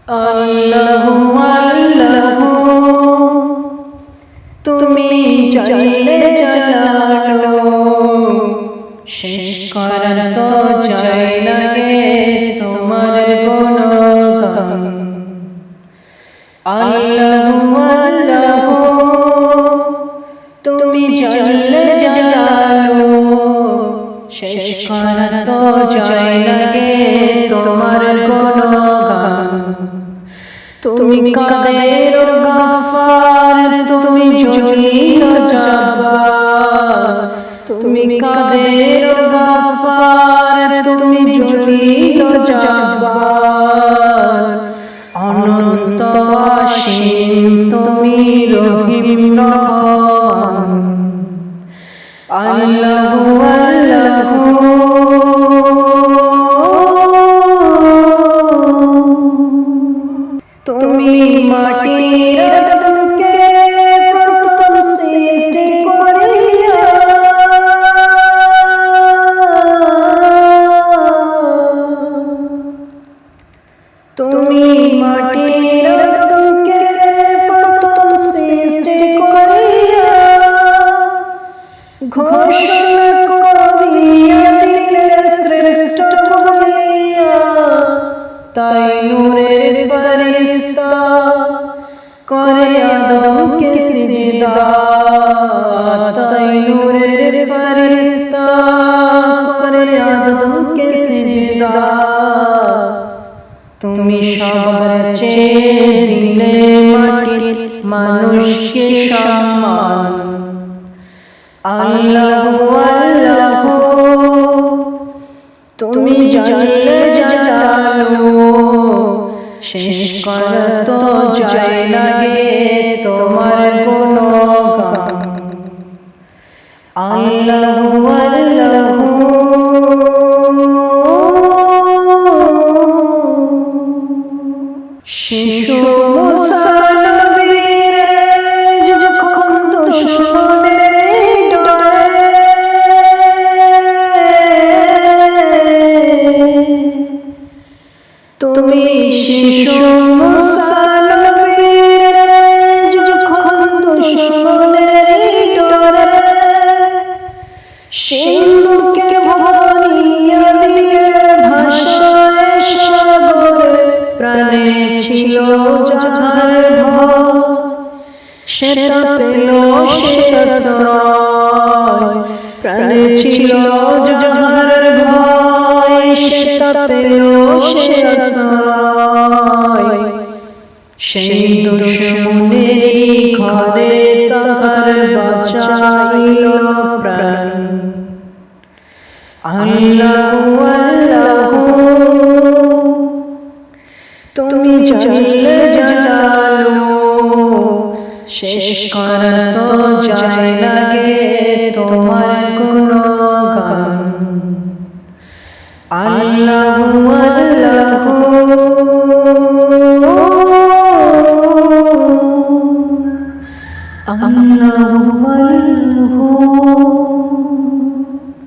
আল্লাহু আল্লাহু তুমি চাইলে জানো শেষ করার তো চাই লাগে তোমার গুণগান। আল্লাহু আল্লাহু তুমি চাইলে জানো শেষ করার তো চাই লাগে তোমার গুণগান। তুমি কাদের গফফার তুমি জলিল জব্বার। তুমি কাদের গফফার তুমি জলিল জব্বার। অনন্ত অসীম তুমি রহিম রহমান। আল্লাহু আল্লাহু তুমি মাটির আদমকে প্রথম সৃষ্টি করিয়া তুমি মাটির আদমকে প্রথম সৃষ্টি করিয়া ঘোষণা করিয়া দিলে শ্রেষ্ঠ বলিয়া। তাই নূরের ফেরেশতা করে আদমকে সিজদা। তাই নূরের ফেরেশতা করে আদমকে সিজদা। তুমি সবার চেয়ে দিলে মাটির মানুষকে সম্মান। আল্লাহু আল্লাহু তুমি জানলে জানো শেষ করা তো চাই লাগে তোমার গুণগান। আল্লাহু আল্লাহু শিশু মুসা নবীরে যখন দুশমনের ডরে তুমি শিশু মুসা নবীরে যখন দুশমনের ডরে সিন্ধুকে ভরিয়া দিলে ভাষায় সাগরে। প্রাণে ছিল যাহার ভয় সেটা পেল সে আশ্রয়। প্রাণে ছিল যাহার ভয় সেটা পেল সে আশ্রয়। সেই দুশমনেরই ঘরে তাহার বাঁচাইল প্রাণ। আল্লাহু আল্লাহু তুমি চাইলে জানো শেষ করা তো চাই লাগে তোমার গুণগান। আল্লাহু আল্লাহু